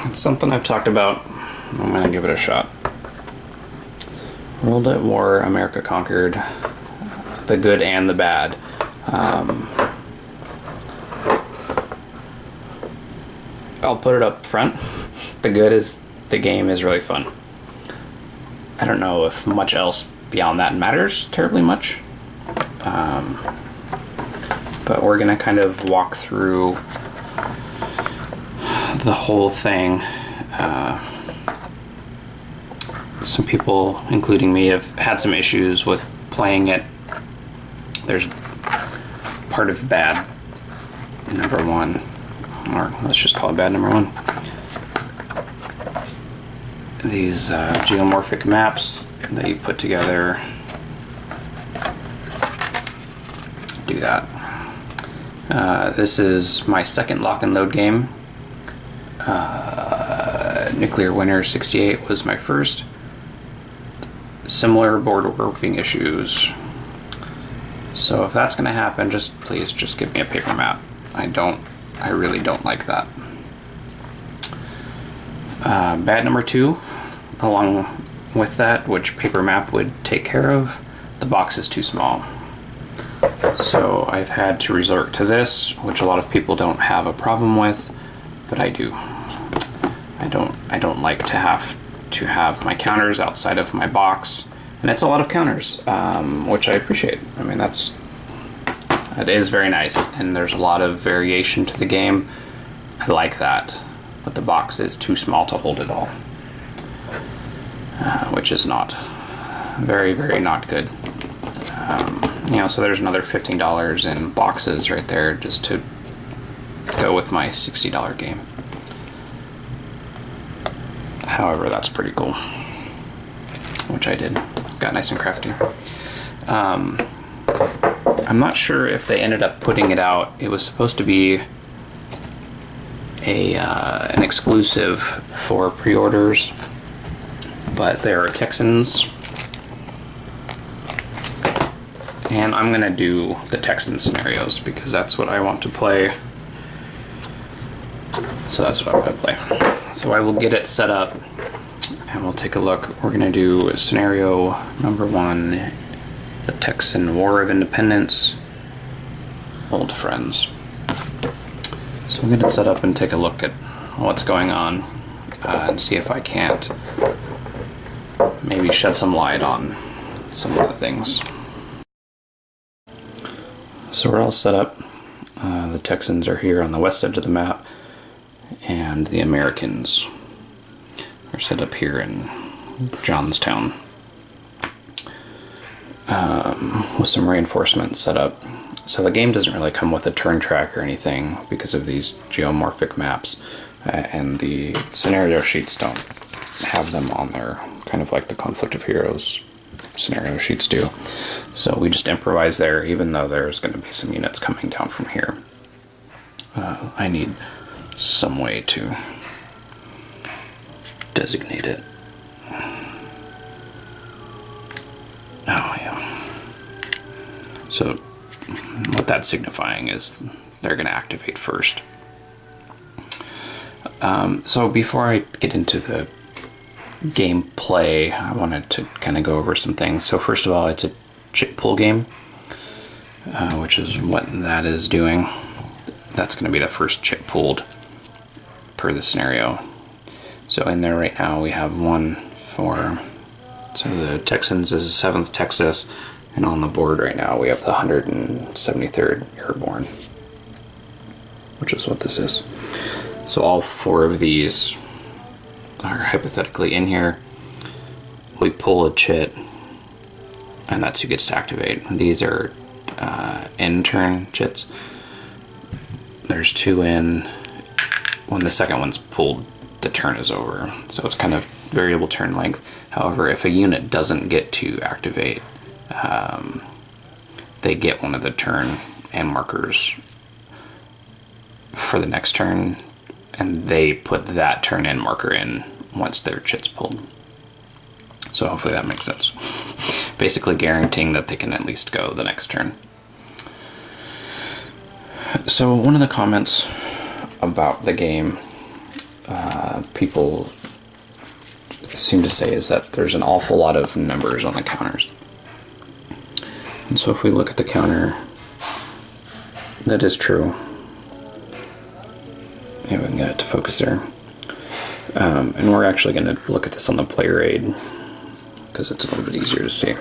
It's something I've talked about. I'm gonna give it a shot. World at War, America Conquered, the good and the bad. I'll put it up front. The good is the game is really fun. I don't know if much else beyond that matters terribly much. But we're gonna kind of walk through the whole thing. Some people, including me, have had some issues with playing it. There's part of bad number one, or let's just call it bad number one. These geomorphic maps that you put together do that. This is my second lock and load game. Nuclear Winter 68 was my first. Similar border warping issues. So if that's going to happen, please give me a paper map. I really don't like that. Bad number two, along with that, which paper map would take care of, the box is too small. So I've had to resort to this, which a lot of people don't have a problem with, but I do. I don't like to have my counters outside of my box, and it's a lot of counters, which I appreciate. I mean, it is very nice, and there's a lot of variation to the game. I like that, but the box is too small to hold it all, which is not very, very not good. So there's another $15 in boxes right there just to go with my $60 game. However, that's pretty cool, which I did. Got nice and crafty. I'm not sure if they ended up putting it out. It was supposed to be an exclusive for pre-orders, but there are Texans, and I'm gonna do the Texan scenarios because that's what I want to play. So that's what I'm gonna play. So I will get it set up and we'll take a look. We're gonna do scenario number one, the Texan War of Independence, Old Friends. So I'm gonna set up and take a look at what's going on and see if I can't maybe shed some light on some of the things. So we're all set up. The Texans are here on the west edge of the map, and the Americans are set up here in Johnstown with some reinforcements set up. So the game doesn't really come with a turn track or anything because of these geomorphic maps, and the scenario sheets don't have them on there, kind of like the Conflict of Heroes scenario sheets do. So we just improvise there, even though there's going to be some units coming down from here. I need some way to designate it. Oh, yeah. So what that's signifying is they're going to activate first. So before I get into the gameplay, I wanted to kind of go over some things. So first of all, it's a chip pull game, which is what that is doing. That's going to be the first chip pulled per the scenario. So in there right now we have so the Texans is 7th Texas, and on the board right now we have the 173rd Airborne, which is what this is. So all 4 of these are hypothetically in here. We pull a chit, and that's who gets to activate. These are end turn chits. There's 2 in. When the second one's pulled, the turn is over. So it's kind of variable turn length. However, if a unit doesn't get to activate, they get one of the turn and markers for the next turn, and they put that turn and marker in once their chit's pulled. So hopefully that makes sense. Basically guaranteeing that they can at least go the next turn. So one of the comments about the game people seem to say is that there's an awful lot of numbers on the counters. And so if we look at the counter, that is true. Maybe we can get it to focus there. And we're actually going to look at this on the player aid because it's a little bit easier to see.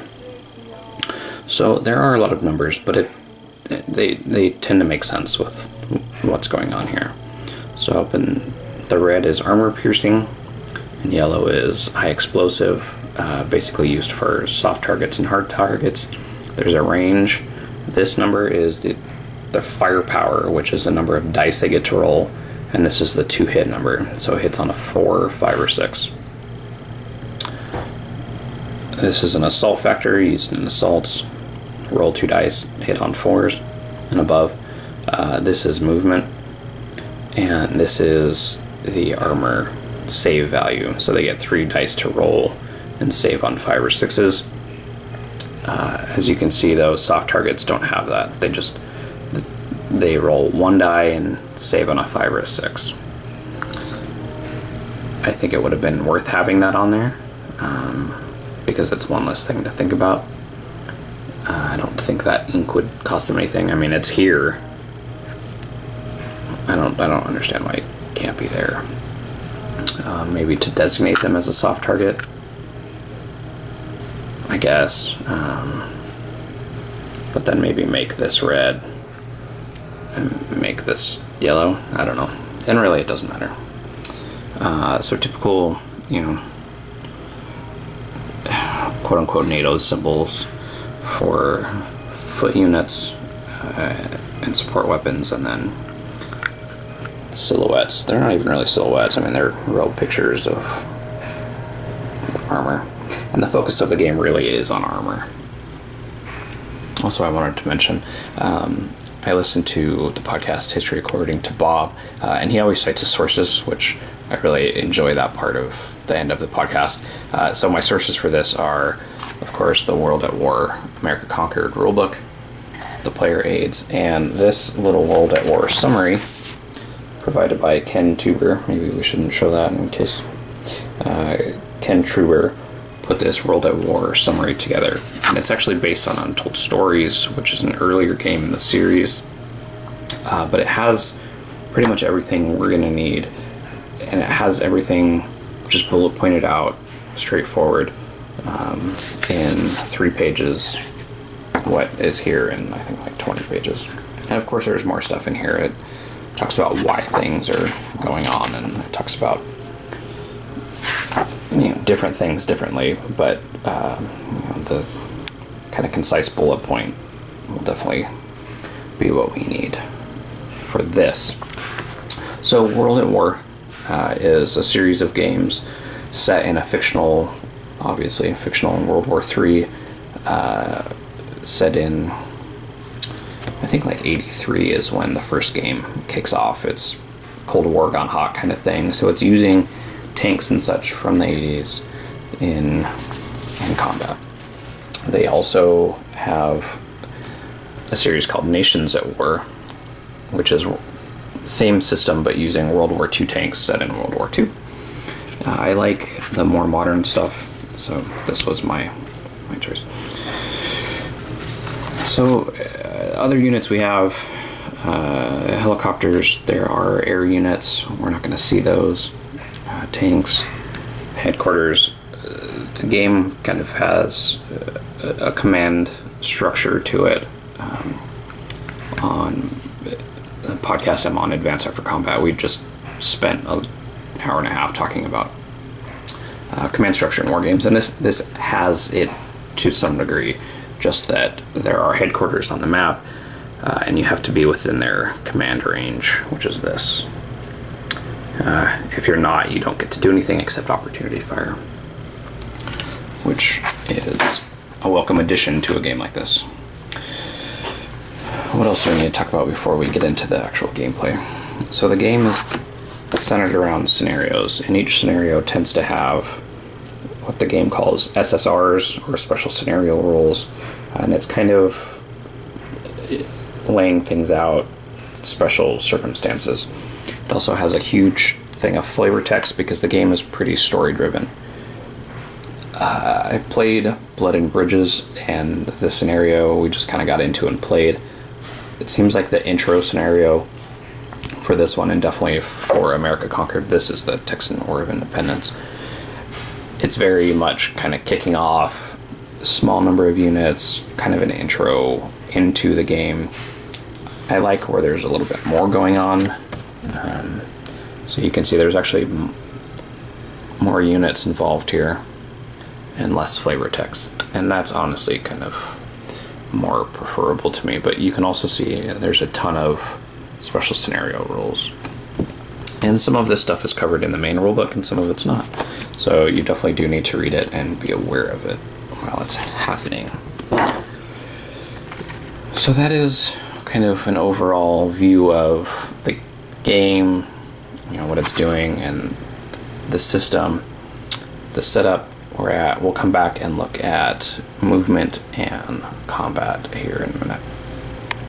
So there are a lot of numbers, but they tend to make sense with what's going on here. So up in the red is armor piercing, and yellow is high explosive, basically used for soft targets and hard targets. There's a range. This number is the firepower, which is the number of dice they get to roll, and this is the 2-hit number, so it hits on a 4, 5, or 6. This is an assault factor used in assaults. Roll 2 dice, hit on 4s and above. This is movement, and this is the armor save value, so they get 3 dice to roll and save on 5 or 6s. As you can see, though, soft targets don't have that. They roll 1 die and save on a 5 or a 6. I think it would have been worth having that on there, because it's one less thing to think about. I don't think that ink would cost them anything. I mean, it's here. I don't understand why it can't be there. Maybe to designate them as a soft target, I guess. But then maybe make this red and make this yellow. I don't know. And really, it doesn't matter. So typical, quote-unquote NATO symbols for foot units and support weapons, and then silhouettes. They're not even really silhouettes. I mean, they're real pictures of the armor. And the focus of the game really is on armor. Also, I wanted to mention, I listened to the podcast History According to Bob, and he always cites his sources, which I really enjoy that part of the end of the podcast. So my sources for this are, of course, the World at War, America Conquered rulebook, the player aids, and this little World at War summary provided by Ken Tuber. Maybe we shouldn't show that in case. Ken Truber put this World at War summary together, and it's actually based on Untold Stories, which is an earlier game in the series, but it has pretty much everything we're going to need, and it has everything just bullet pointed out, straightforward, in 3 pages, what is here in, I think, like 20 pages. And of course there's more stuff in here. It talks about why things are going on, and it talks about different things differently, but the kind of concise bullet point will definitely be what we need for this. So World at War is a series of games set in a fictional, obviously fictional World War III, set in, I think, like 83 is when the first game kicks off. It's Cold War gone hot kind of thing, so it's using tanks and such from the 80s in combat. They also have a series called Nations at War, which is same system but using World War II tanks set in World War II. I like the more modern stuff, so this was my choice. So other units we have, helicopters. There are air units. We're not going to see those. Tanks, headquarters. The game kind of has a command structure to it. On the podcast I'm on, Advanced After Combat, we just spent an hour and a half talking about command structure in war games, and this has it to some degree, just that there are headquarters on the map, and you have to be within their command range, which is this. If you're not, you don't get to do anything except opportunity fire, which is a welcome addition to a game like this. What else do we need to talk about before we get into the actual gameplay? So the game is centered around scenarios, and each scenario tends to have what the game calls SSRs, or special scenario rules, and it's kind of laying things out special circumstances. It also has a huge thing of flavor text because the game is pretty story driven. I played Blood and Bridges, and the scenario we just kind of got into and played. It seems like the intro scenario for this one, and definitely for America Conquered, this is the Texan War of Independence. It's very much kind of kicking off, small number of units, kind of an intro into the game. I like where there's a little bit more going on. So you can see there's actually more units involved here and less flavor text, and that's honestly kind of more preferable to me. But you can also see there's a ton of special scenario rules, and some of this stuff is covered in the main rulebook and some of it's not, so you definitely do need to read it and be aware of it while it's happening. So that is kind of an overall view of the game, you know, what it's doing and the system, the setup. We'll come back and look at movement and combat here in a minute.